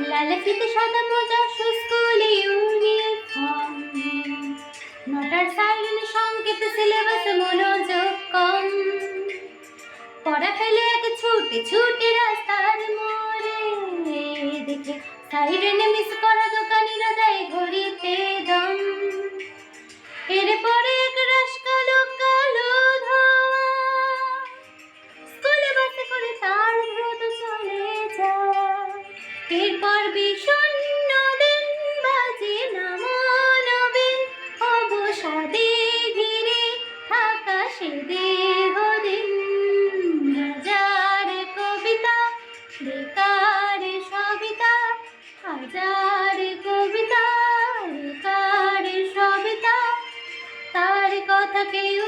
লাল ফিতে সাদা মোজা স্কুলে ইউনিফর্ম, নটার সাইরেন সংকেত সিলেবাস মনোযোগ কম, পড়া ফেলে এক ছুটে ছুটে রাস্তার মোড়ে, দেখে সাইরেনে মিস করা দোকানিরা দেয় ঘড়িতে দম। এরপরে এক রাশ কালো কালো ধোঁয়া, স্কুলে বাসে করে তার দ্রুত চলে যাওয়া। এরপর বিষণ্ণ দিন বাজে নামানবিন অবসাদে ঘিরে থাকা সে দেহদিন। হাজার কবিতা বেকার সবিতা, হাজার কবিতা বেকার সবিতা, তার কথা কেউ